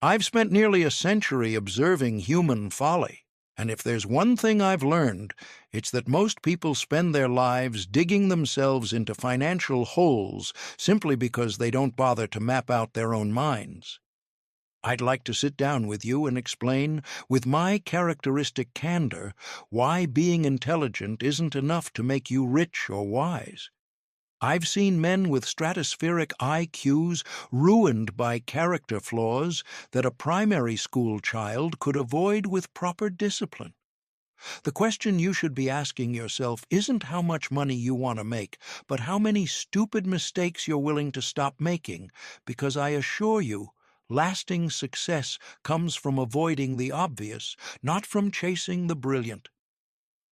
I've spent nearly a century observing human folly, and if there's one thing I've learned, it's that most people spend their lives digging themselves into financial holes simply because they don't bother to map out their own minds. I'd like to sit down with you and explain, with my characteristic candor, why being intelligent isn't enough to make you rich or wise. I've seen men with stratospheric IQs ruined by character flaws that a primary school child could avoid with proper discipline. The question you should be asking yourself isn't how much money you want to make, but how many stupid mistakes you're willing to stop making, because I assure you, lasting success comes from avoiding the obvious, not from chasing the brilliant.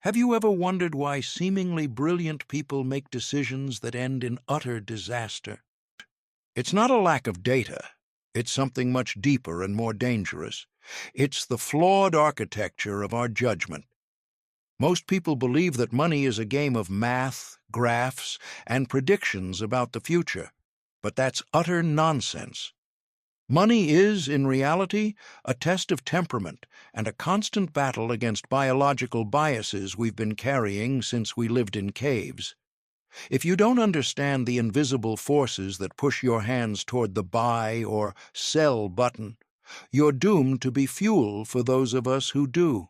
Have you ever wondered why seemingly brilliant people make decisions that end in utter disaster? It's not a lack of data. It's something much deeper and more dangerous. It's the flawed architecture of our judgment. Most people believe that money is a game of math, graphs, and predictions about the future, but that's utter nonsense. Money is, in reality, a test of temperament and a constant battle against biological biases we've been carrying since we lived in caves. If you don't understand the invisible forces that push your hands toward the buy or sell button, you're doomed to be fuel for those of us who do.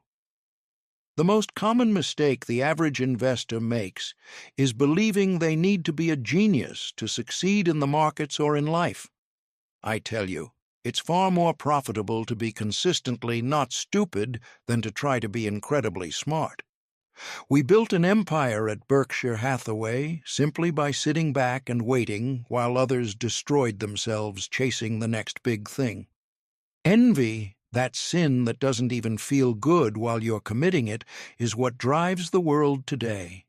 The most common mistake the average investor makes is believing they need to be a genius to succeed in the markets or in life. I tell you, it's far more profitable to be consistently not stupid than to try to be incredibly smart. We built an empire at Berkshire Hathaway simply by sitting back and waiting while others destroyed themselves chasing the next big thing. Envy, that sin that doesn't even feel good while you're committing it, is what drives the world today.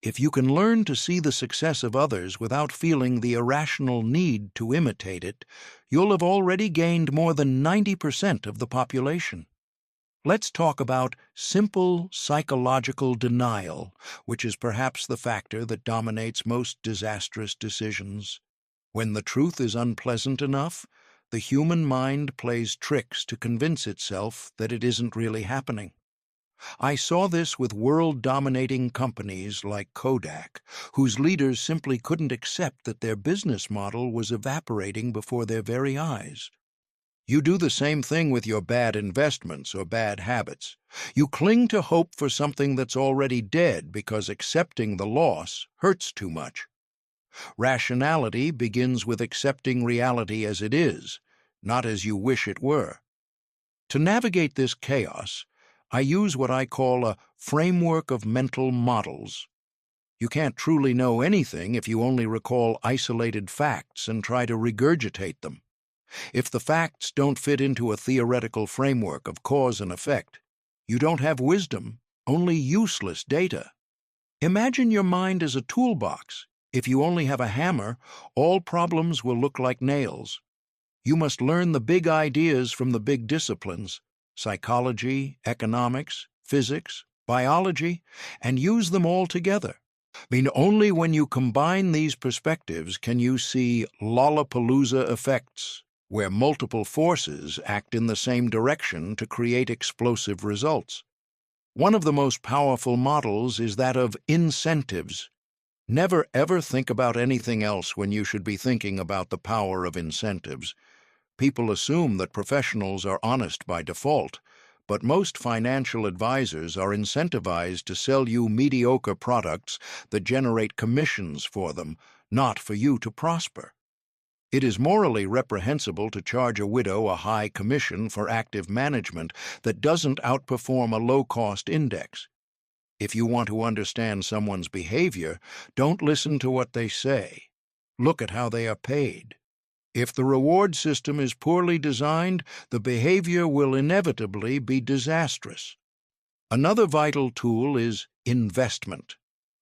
If you can learn to see the success of others without feeling the irrational need to imitate it, you'll have already gained more than 90% of the population. Let's talk about simple psychological denial, which is perhaps the factor that dominates most disastrous decisions. When the truth is unpleasant enough, the human mind plays tricks to convince itself that it isn't really happening. I saw this with world-dominating companies like Kodak, whose leaders simply couldn't accept that their business model was evaporating before their very eyes. You do the same thing with your bad investments or bad habits. You cling to hope for something that's already dead because accepting the loss hurts too much. Rationality begins with accepting reality as it is, not as you wish it were. To navigate this chaos, I use what I call a framework of mental models. You can't truly know anything if you only recall isolated facts and try to regurgitate them. If the facts don't fit into a theoretical framework of cause and effect, you don't have wisdom, only useless data. Imagine your mind as a toolbox. If you only have a hammer, all problems will look like nails. You must learn the big ideas from the big disciplines, psychology, economics, physics, biology, and use them all together. Only when you combine these perspectives can you see Lollapalooza effects, where multiple forces act in the same direction to create explosive results. One of the most powerful models is that of incentives. Never ever think about anything else when you should be thinking about the power of incentives. People assume that professionals are honest by default, but most financial advisors are incentivized to sell you mediocre products that generate commissions for them, not for you to prosper. It is morally reprehensible to charge a widow a high commission for active management that doesn't outperform a low-cost index. If you want to understand someone's behavior, don't listen to what they say. Look at how they are paid. If the reward system is poorly designed, the behavior will inevitably be disastrous. Another vital tool is investment.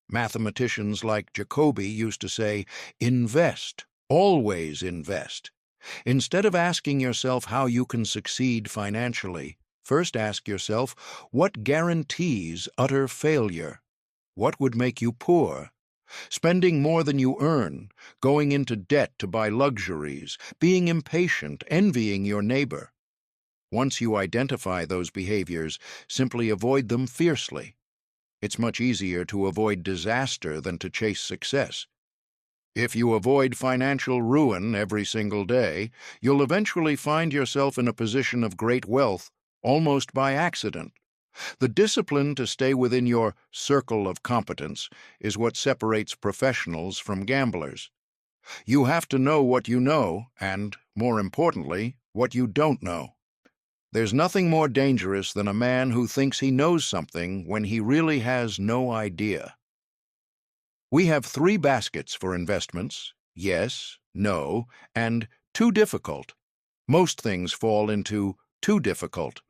Mathematicians like Jacobi used to say, invest, always invest. Instead of asking yourself how you can succeed financially, first ask yourself, what guarantees utter failure? What would make you poor? Spending more than you earn, going into debt to buy luxuries, being impatient, envying your neighbor. Once you identify those behaviors, simply avoid them fiercely. It's much easier to avoid disaster than to chase success. If you avoid financial ruin every single day, you'll eventually find yourself in a position of great wealth, almost by accident. The discipline to stay within your circle of competence is what separates professionals from gamblers. You have to know what you know and, more importantly, what you don't know. There's nothing more dangerous than a man who thinks he knows something when he really has no idea. We have 3 baskets for investments: yes, no, and too difficult. Most things fall into too difficult.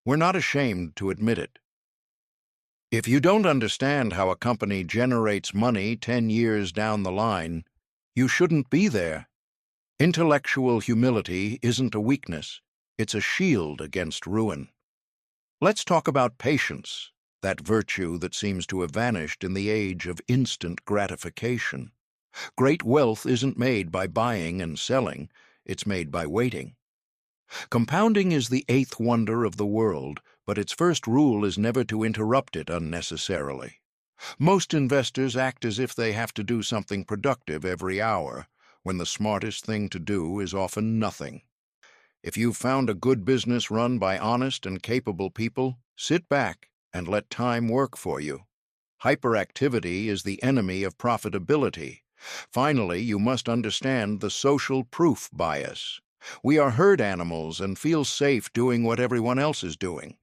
We're not ashamed to admit it. If you don't understand how a company generates money 10 years down the line, you shouldn't be there. Intellectual humility isn't a weakness. It's a shield against ruin. Let's talk about patience, that virtue that seems to have vanished in the age of instant gratification. Great wealth isn't made by buying and selling, it's made by waiting. Compounding is the 8th wonder of the world, but its first rule is never to interrupt it unnecessarily. Most investors act as if they have to do something productive every hour, when the smartest thing to do is often nothing. If you've found a good business run by honest and capable people, sit back and let time work for you. Hyperactivity is the enemy of profitability. Finally, you must understand the social proof bias. We are herd animals and feel safe doing what everyone else is doing.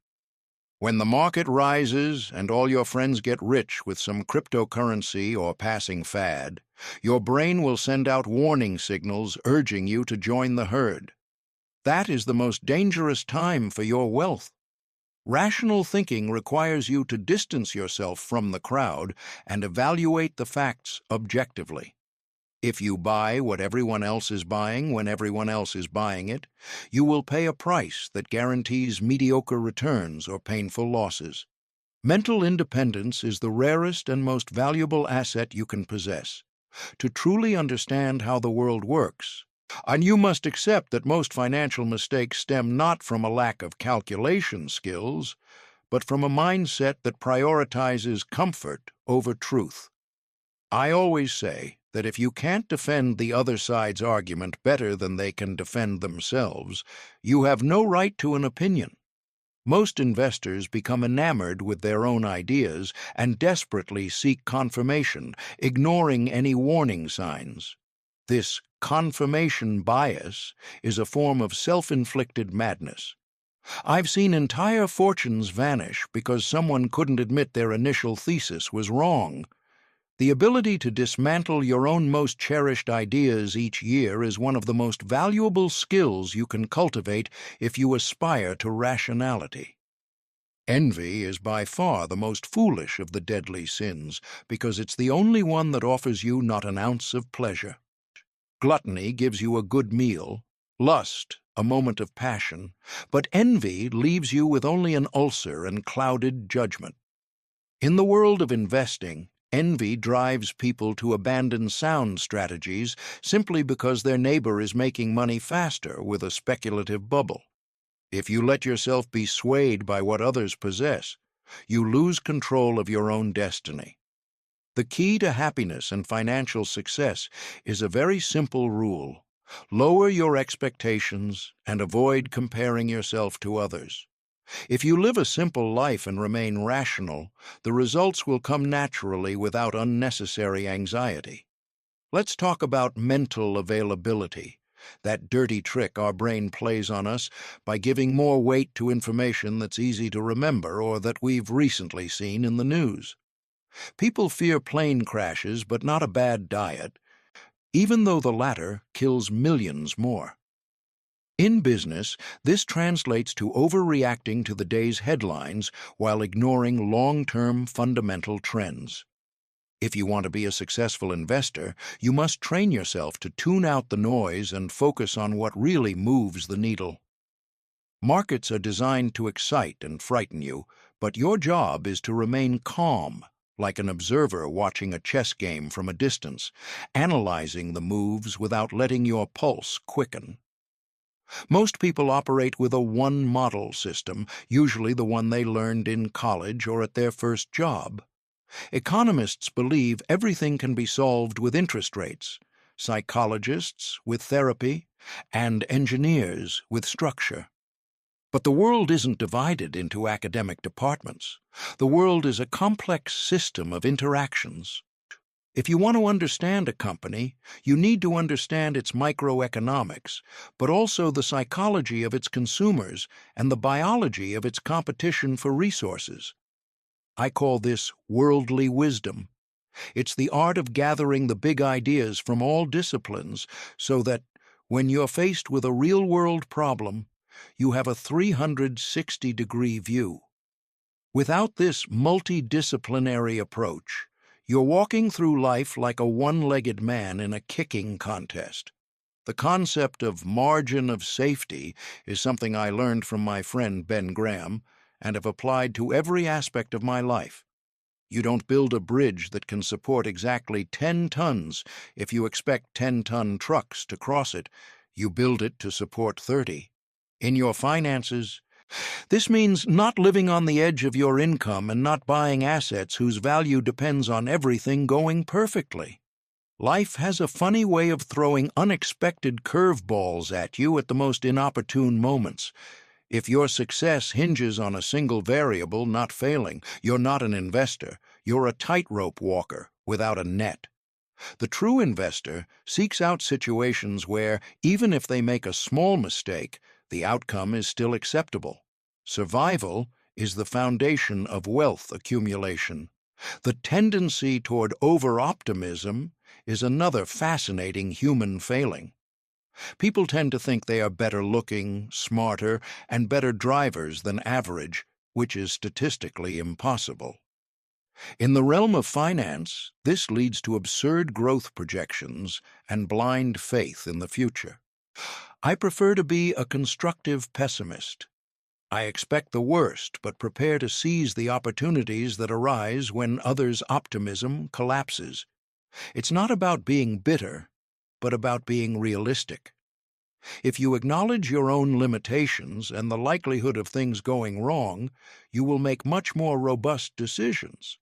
When the market rises and all your friends get rich with some cryptocurrency or passing fad, your brain will send out warning signals urging you to join the herd. That is the most dangerous time for your wealth. Rational thinking requires you to distance yourself from the crowd and evaluate the facts objectively. If you buy what everyone else is buying when everyone else is buying it, you will pay a price that guarantees mediocre returns or painful losses. Mental independence is the rarest and most valuable asset you can possess. To truly understand how the world works, and you must accept that most financial mistakes stem not from a lack of calculation skills, but from a mindset that prioritizes comfort over truth. I always say that if you can't defend the other side's argument better than they can defend themselves, you have no right to an opinion. Most investors become enamored with their own ideas and desperately seek confirmation, ignoring any warning signs. This confirmation bias is a form of self-inflicted madness. I've seen entire fortunes vanish because someone couldn't admit their initial thesis was wrong. The ability to dismantle your own most cherished ideas each year is one of the most valuable skills you can cultivate if you aspire to rationality. Envy is by far the most foolish of the deadly sins because it's the only one that offers you not an ounce of pleasure. Gluttony gives you a good meal, lust a moment of passion, but envy leaves you with only an ulcer and clouded judgment. In the world of investing, envy drives people to abandon sound strategies simply because their neighbor is making money faster with a speculative bubble. If you let yourself be swayed by what others possess, you lose control of your own destiny. The key to happiness and financial success is a very simple rule: lower your expectations and avoid comparing yourself to others. If you live a simple life and remain rational, the results will come naturally without unnecessary anxiety. Let's talk about mental availability, that dirty trick our brain plays on us by giving more weight to information that's easy to remember or that we've recently seen in the news. People fear plane crashes but not a bad diet, even though the latter kills millions more. In business, this translates to overreacting to the day's headlines while ignoring long-term fundamental trends. If you want to be a successful investor, you must train yourself to tune out the noise and focus on what really moves the needle. Markets are designed to excite and frighten you, but your job is to remain calm, like an observer watching a chess game from a distance, analyzing the moves without letting your pulse quicken. Most people operate with a one-model system, usually the one they learned in college or at their first job. Economists believe everything can be solved with interest rates, psychologists with therapy, and engineers with structure. But the world isn't divided into academic departments. The world is a complex system of interactions. If you want to understand a company, you need to understand its microeconomics, but also the psychology of its consumers and the biology of its competition for resources. I call this worldly wisdom. It's the art of gathering the big ideas from all disciplines so that, when you're faced with a real-world problem, you have a 360-degree view. Without this multidisciplinary approach, you're walking through life like a one-legged man in a kicking contest. The concept of margin of safety is something I learned from my friend Ben Graham and have applied to every aspect of my life. You don't build a bridge that can support exactly 10 tons if you expect 10-ton trucks to cross it. You build it to support 30. In your finances, this means not living on the edge of your income and not buying assets whose value depends on everything going perfectly. Life has a funny way of throwing unexpected curveballs at you at the most inopportune moments. If your success hinges on a single variable not failing, you're not an investor. You're a tightrope walker without a net. The true investor seeks out situations where, even if they make a small mistake, the outcome is still acceptable. Survival is the foundation of wealth accumulation. The tendency toward over-optimism is another fascinating human failing. People tend to think they are better looking, smarter, and better drivers than average, which is statistically impossible. In the realm of finance, this leads to absurd growth projections and blind faith in the future. I prefer to be a constructive pessimist. I expect the worst, but prepare to seize the opportunities that arise when others' optimism collapses. It's not about being bitter, but about being realistic. If you acknowledge your own limitations and the likelihood of things going wrong, you will make much more robust decisions.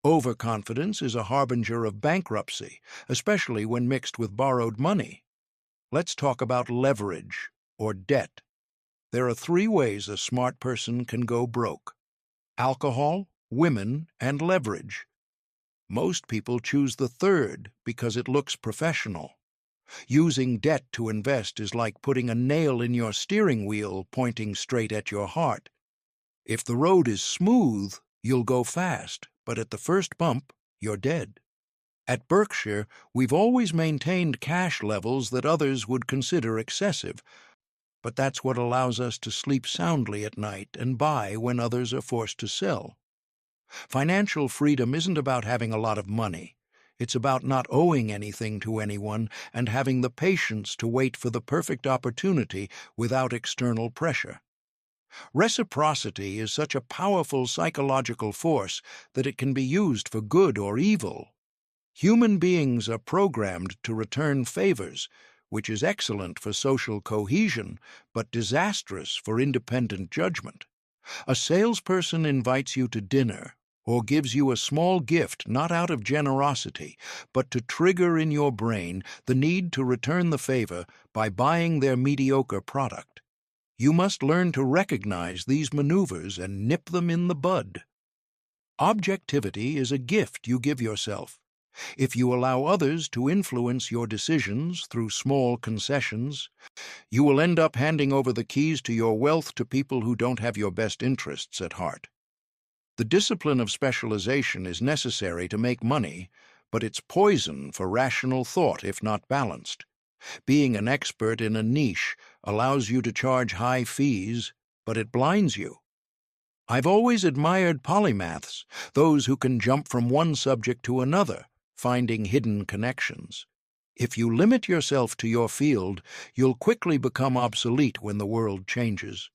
Overconfidence is a harbinger of bankruptcy, especially when mixed with borrowed money. Let's talk about leverage, or debt. There are 3 ways a smart person can go broke: alcohol, women, and leverage. Most people choose the third because it looks professional. Using debt to invest is like putting a nail in your steering wheel pointing straight at your heart. If the road is smooth, you'll go fast, but at the first bump, you're dead. At Berkshire, we've always maintained cash levels that others would consider excessive, but that's what allows us to sleep soundly at night and buy when others are forced to sell. Financial freedom isn't about having a lot of money. It's about not owing anything to anyone and having the patience to wait for the perfect opportunity without external pressure. Reciprocity is such a powerful psychological force that it can be used for good or evil. Human beings are programmed to return favors, which is excellent for social cohesion, but disastrous for independent judgment. A salesperson invites you to dinner or gives you a small gift not out of generosity, but to trigger in your brain the need to return the favor by buying their mediocre product. You must learn to recognize these maneuvers and nip them in the bud. Objectivity is a gift you give yourself. If you allow others to influence your decisions through small concessions, you will end up handing over the keys to your wealth to people who don't have your best interests at heart. The discipline of specialization is necessary to make money, but it's poison for rational thought if not balanced. Being an expert in a niche allows you to charge high fees, but it blinds you. I've always admired polymaths, those who can jump from one subject to another, finding hidden connections. If you limit yourself to your field, you'll quickly become obsolete when the world changes.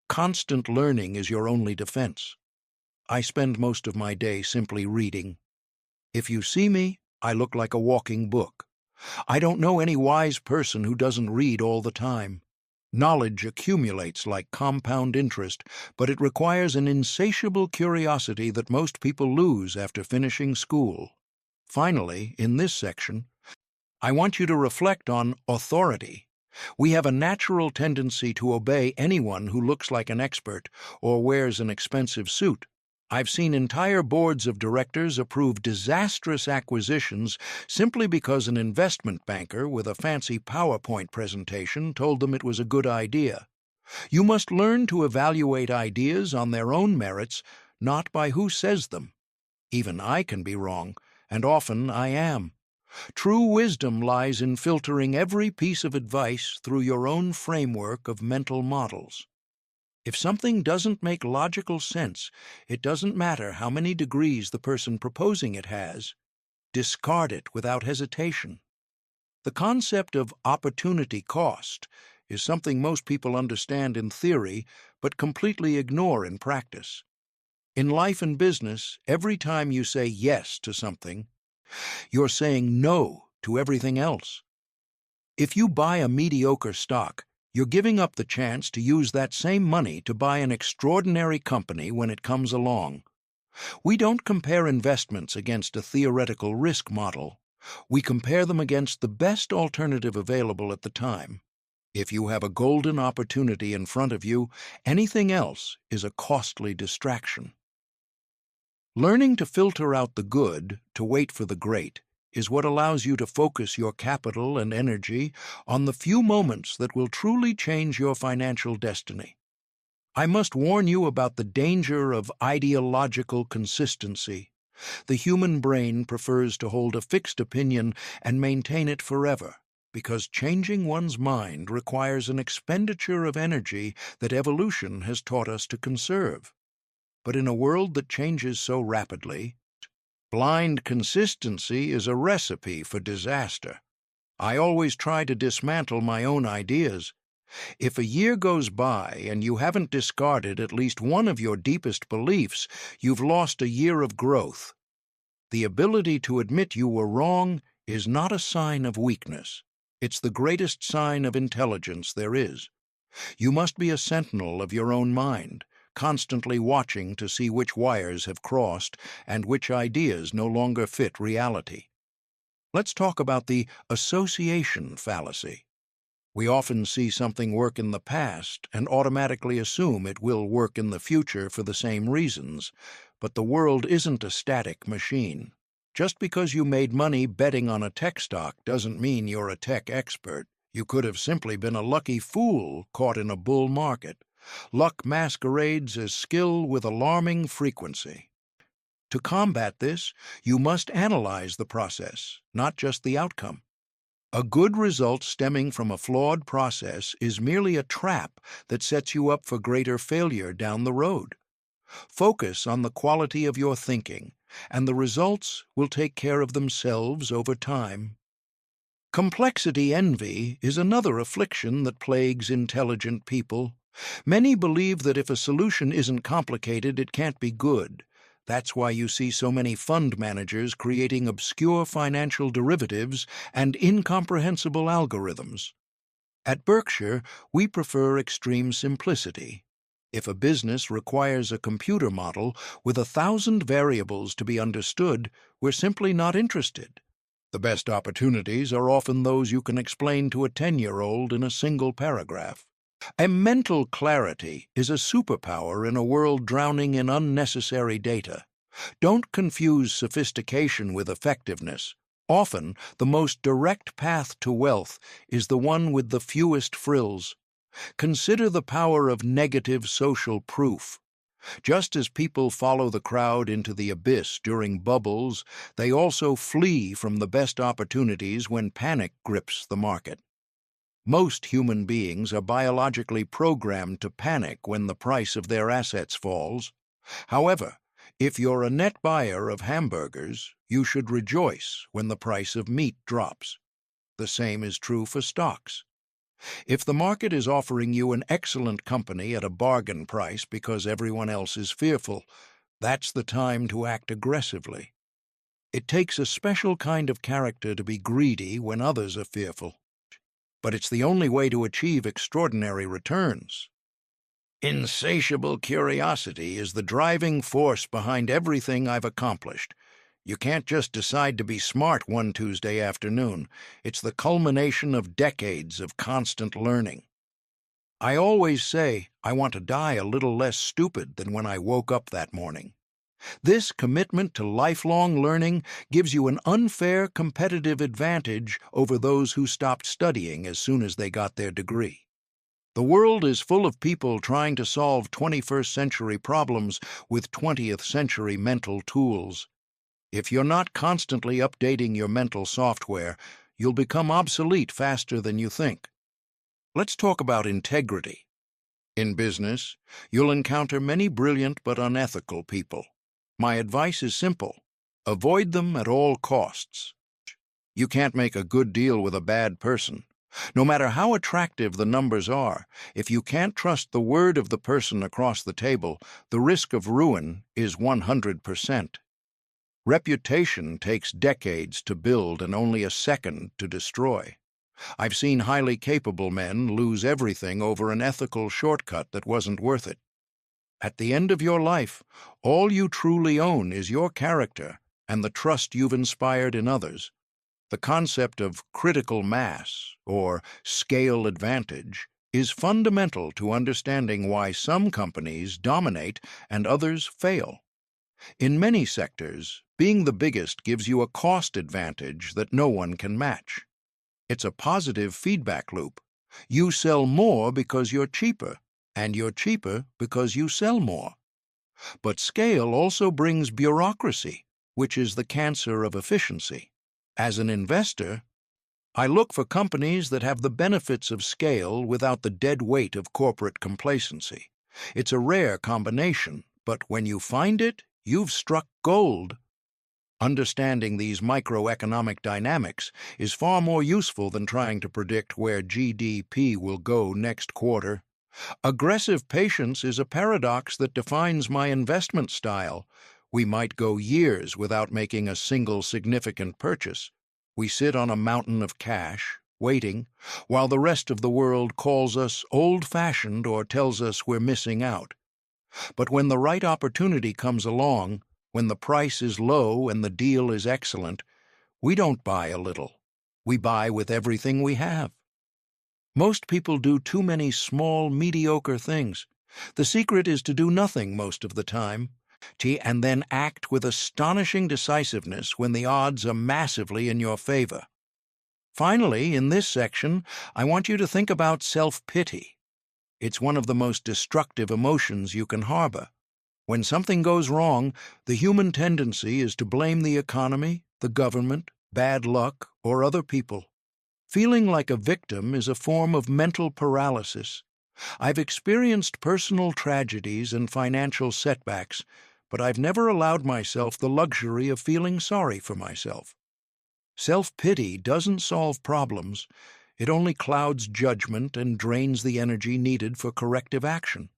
Constant learning is your only defense. I spend most of my day simply reading, If you see me, I look like a walking book. I don't know any wise person who doesn't read all the time. Knowledge accumulates like compound interest, but it requires an insatiable curiosity that most people lose after finishing school. Finally, in this section, I want you to reflect on authority. We have a natural tendency to obey anyone who looks like an expert or wears an expensive suit. I've seen entire boards of directors approve disastrous acquisitions simply because an investment banker with a fancy PowerPoint presentation told them it was a good idea. You must learn to evaluate ideas on their own merits, not by who says them. Even I can be wrong, and often I am. True wisdom lies in filtering every piece of advice through your own framework of mental models. If something doesn't make logical sense, it doesn't matter how many degrees the person proposing it has. Discard it without hesitation. The concept of opportunity cost is something most people understand in theory but completely ignore in practice. In life and business, every time you say yes to something, you're saying no to everything else. If you buy a mediocre stock, you're giving up the chance to use that same money to buy an extraordinary company when it comes along. We don't compare investments against a theoretical risk model. We compare them against the best alternative available at the time. If you have a golden opportunity in front of you, anything else is a costly distraction. Learning to filter out the good to wait for the great is what allows you to focus your capital and energy on the few moments that will truly change your financial destiny. I must warn you about the danger of ideological consistency. The human brain prefers to hold a fixed opinion and maintain it forever, because changing one's mind requires an expenditure of energy that evolution has taught us to conserve. But in a world that changes so rapidly, blind consistency is a recipe for disaster. I always try to dismantle my own ideas. If a year goes by and you haven't discarded at least one of your deepest beliefs, you've lost a year of growth. The ability to admit you were wrong is not a sign of weakness. It's the greatest sign of intelligence there is. You must be a sentinel of your own mind, constantly watching to see which wires have crossed and which ideas no longer fit reality. Let's talk about the association fallacy. We often see something work in the past and automatically assume it will work in the future for the same reasons, but the world isn't a static machine. Just because you made money betting on a tech stock doesn't mean you're a tech expert. You could have simply been a lucky fool caught in a bull market. Luck masquerades as skill with alarming frequency. To combat this, you must analyze the process, not just the outcome. A good result stemming from a flawed process is merely a trap that sets you up for greater failure down the road. Focus on the quality of your thinking, and the results will take care of themselves over time. Complexity envy is another affliction that plagues intelligent people. Many believe that if a solution isn't complicated, it can't be good. That's why you see so many fund managers creating obscure financial derivatives and incomprehensible algorithms. At Berkshire, we prefer extreme simplicity. If a business requires a computer model with 1,000 variables to be understood, we're simply not interested. The best opportunities are often those you can explain to a 10-year-old in a single paragraph. A mental clarity is a superpower in a world drowning in unnecessary data. Don't confuse sophistication with effectiveness. Often, the most direct path to wealth is the one with the fewest frills. Consider the power of negative social proof. Just as people follow the crowd into the abyss during bubbles, they also flee from the best opportunities when panic grips the market. Most human beings are biologically programmed to panic when the price of their assets falls. However, if you're a net buyer of hamburgers, you should rejoice when the price of meat drops. The same is true for stocks. If the market is offering you an excellent company at a bargain price because everyone else is fearful, that's the time to act aggressively. It takes a special kind of character to be greedy when others are fearful, but it's the only way to achieve extraordinary returns. Insatiable curiosity is the driving force behind everything I've accomplished. You can't just decide to be smart one Tuesday afternoon. It's the culmination of decades of constant learning. I always say I want to die a little less stupid than when I woke up that morning. This commitment to lifelong learning gives you an unfair competitive advantage over those who stopped studying as soon as they got their degree. The world is full of people trying to solve 21st century problems with 20th century mental tools. If you're not constantly updating your mental software, you'll become obsolete faster than you think. Let's talk about integrity. In business, you'll encounter many brilliant but unethical people. My advice is simple: avoid them at all costs. You can't make a good deal with a bad person. No matter how attractive the numbers are, if you can't trust the word of the person across the table, the risk of ruin is 100%. Reputation takes decades to build and only a second to destroy. I've seen highly capable men lose everything over an ethical shortcut that wasn't worth it. At the end of your life, all you truly own is your character and the trust you've inspired in others. The concept of critical mass, or scale advantage, is fundamental to understanding why some companies dominate and others fail. In many sectors, being the biggest gives you a cost advantage that no one can match. It's a positive feedback loop. You sell more because you're cheaper, and you're cheaper because you sell more. But scale also brings bureaucracy, which is the cancer of efficiency. As an investor, I look for companies that have the benefits of scale without the dead weight of corporate complacency. It's a rare combination, but when you find it, you've struck gold. Understanding these microeconomic dynamics is far more useful than trying to predict where GDP will go next quarter. Aggressive patience is a paradox that defines my investment style. We might go years without making a single significant purchase. We sit on a mountain of cash, waiting, while the rest of the world calls us old-fashioned or tells us we're missing out. But when the right opportunity comes along, when the price is low and the deal is excellent, we don't buy a little. We buy with everything we have. Most people do too many small, mediocre things. The secret is to do nothing most of the time, and then act with astonishing decisiveness when the odds are massively in your favor. Finally, in this section, I want you to think about self-pity. It's one of the most destructive emotions you can harbor. When something goes wrong, the human tendency is to blame the economy, the government, bad luck, or other people. Feeling like a victim is a form of mental paralysis. I've experienced personal tragedies and financial setbacks, but I've never allowed myself the luxury of feeling sorry for myself. Self-pity doesn't solve problems. It only clouds judgment and drains the energy needed for corrective action.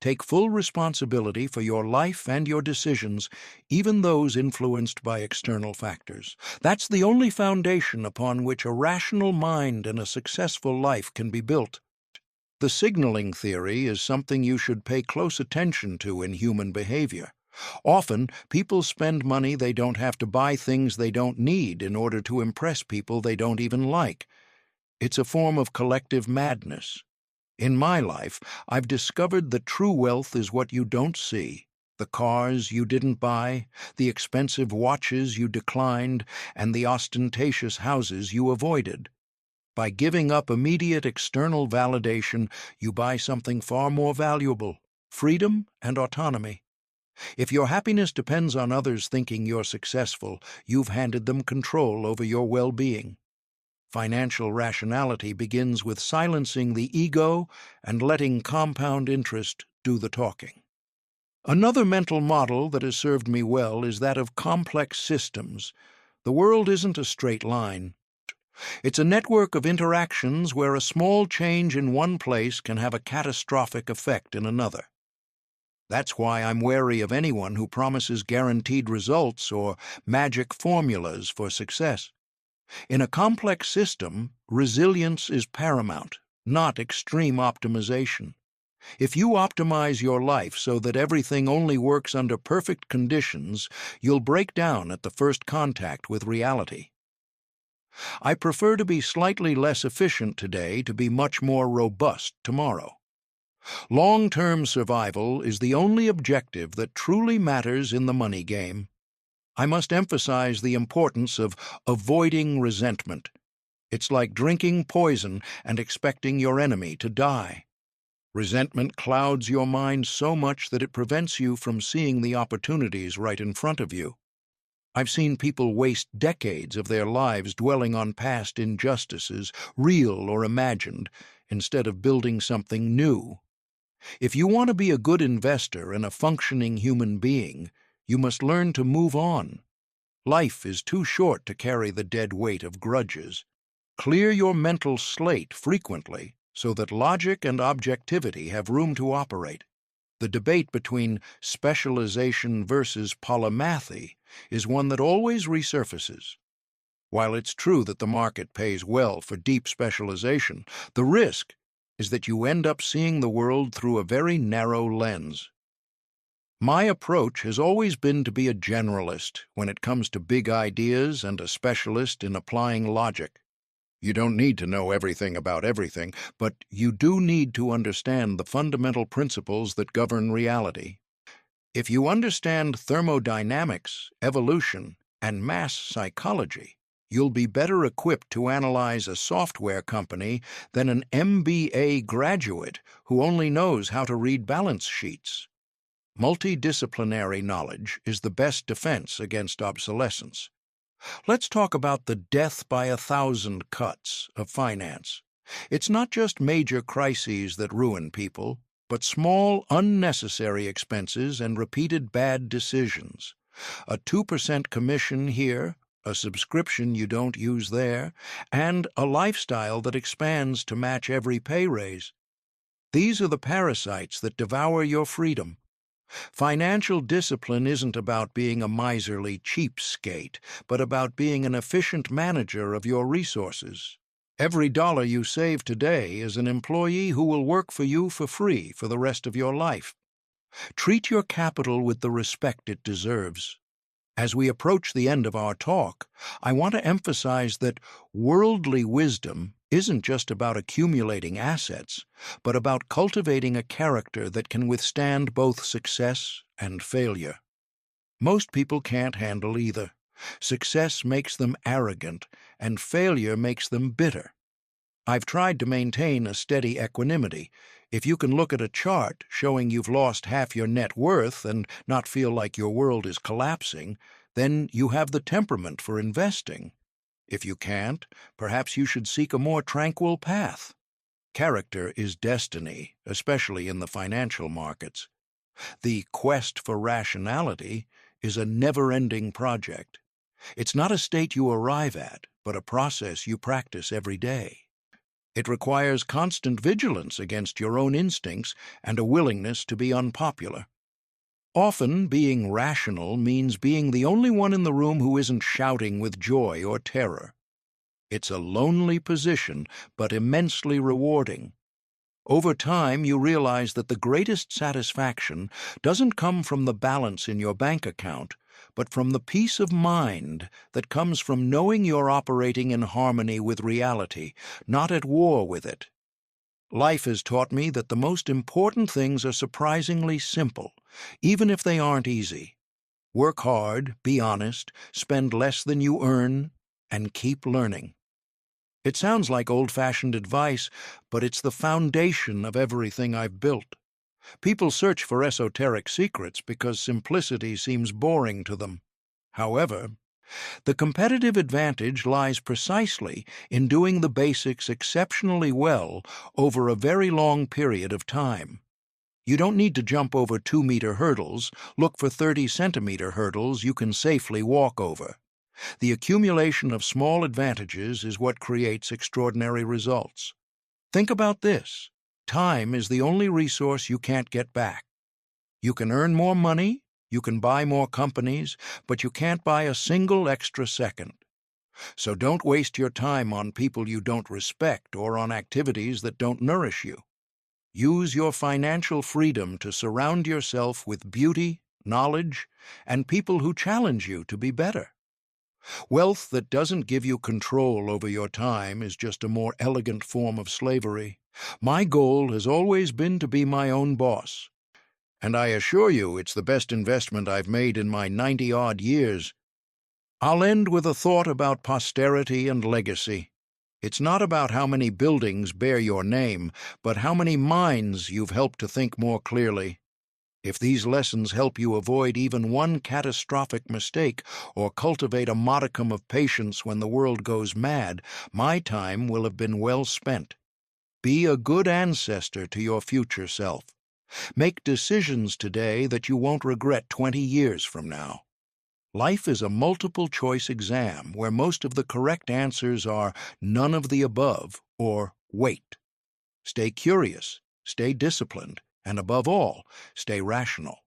Take full responsibility for your life and your decisions, even those influenced by external factors. That's the only foundation upon which a rational mind and a successful life can be built. The signaling theory is something you should pay close attention to in human behavior. Often, people spend money they don't have to buy things they don't need in order to impress people they don't even like. It's a form of collective madness. In my life, I've discovered that true wealth is what you don't see: the cars you didn't buy, the expensive watches you declined, and the ostentatious houses you avoided. By giving up immediate external validation, you buy something far more valuable: freedom and autonomy. If your happiness depends on others thinking you're successful, you've handed them control over your well-being. Financial rationality begins with silencing the ego and letting compound interest do the talking. Another mental model that has served me well is that of complex systems. The world isn't a straight line. It's a network of interactions where a small change in one place can have a catastrophic effect in another. That's why I'm wary of anyone who promises guaranteed results or magic formulas for success. In a complex system, resilience is paramount, not extreme optimization. If you optimize your life so that everything only works under perfect conditions, you'll break down at the first contact with reality. I prefer to be slightly less efficient today to be much more robust tomorrow. Long-term survival is the only objective that truly matters in the money game. I must emphasize the importance of avoiding resentment. It's like drinking poison and expecting your enemy to die. Resentment clouds your mind so much that it prevents you from seeing the opportunities right in front of you. I've seen people waste decades of their lives dwelling on past injustices, real or imagined, instead of building something new. If you want to be a good investor and a functioning human being, you must learn to move on. Life is too short to carry the dead weight of grudges. Clear your mental slate frequently so that logic and objectivity have room to operate. The debate between specialization versus polymathy is one that always resurfaces. While it's true that the market pays well for deep specialization, the risk is that you end up seeing the world through a very narrow lens. My approach has always been to be a generalist when it comes to big ideas and a specialist in applying logic. You don't need to know everything about everything, but you do need to understand the fundamental principles that govern reality. If you understand thermodynamics, evolution, and mass psychology, you'll be better equipped to analyze a software company than an MBA graduate who only knows how to read balance sheets. Multidisciplinary knowledge is the best defense against obsolescence. Let's talk about the death by 1,000 cuts of finance. It's not just major crises that ruin people, but small, unnecessary expenses and repeated bad decisions. A 2% commission here, a subscription you don't use there, and a lifestyle that expands to match every pay raise. These are the parasites that devour your freedom. Financial discipline isn't about being a miserly cheapskate, but about being an efficient manager of your resources. Every dollar you save today is an employee who will work for you for free for the rest of your life. Treat your capital with the respect it deserves. As we approach the end of our talk, I want to emphasize that worldly wisdom isn't just about accumulating assets, but about cultivating a character that can withstand both success and failure. Most people can't handle either. Success makes them arrogant, and failure makes them bitter. I've tried to maintain a steady equanimity. If you can look at a chart showing you've lost half your net worth and not feel like your world is collapsing, then you have the temperament for investing. If you can't, perhaps you should seek a more tranquil path. Character is destiny, especially in the financial markets. The quest for rationality is a never-ending project. It's not a state you arrive at, but a process you practice every day. It requires constant vigilance against your own instincts and a willingness to be unpopular. Often, being rational means being the only one in the room who isn't shouting with joy or terror. It's a lonely position, but immensely rewarding. Over time, you realize that the greatest satisfaction doesn't come from the balance in your bank account, but from the peace of mind that comes from knowing you're operating in harmony with reality, not at war with it. Life has taught me that the most important things are surprisingly simple, even if they aren't easy. Work hard, be honest, spend less than you earn, and keep learning. It sounds like old-fashioned advice, but it's the foundation of everything I've built. People search for esoteric secrets because simplicity seems boring to them. However, the competitive advantage lies precisely in doing the basics exceptionally well over a very long period of time. You don't need to jump over 2-meter hurdles. Look for 30-centimeter hurdles you can safely walk over. The accumulation of small advantages is what creates extraordinary results. Think about this. Time is the only resource you can't get back. You can earn more money, you can buy more companies, but you can't buy a single extra second. So don't waste your time on people you don't respect or on activities that don't nourish you. Use your financial freedom to surround yourself with beauty, knowledge, and people who challenge you to be better. Wealth that doesn't give you control over your time is just a more elegant form of slavery. My goal has always been to be my own boss. And I assure you it's the best investment I've made in my 90-odd years. I'll end with a thought about posterity and legacy. It's not about how many buildings bear your name, but how many minds you've helped to think more clearly. If these lessons help you avoid even one catastrophic mistake or cultivate a modicum of patience when the world goes mad, my time will have been well spent. Be a good ancestor to your future self. Make decisions today that you won't regret 20 years from now. Life is a multiple-choice exam where most of the correct answers are none of the above or wait. Stay curious, stay disciplined, and above all, stay rational.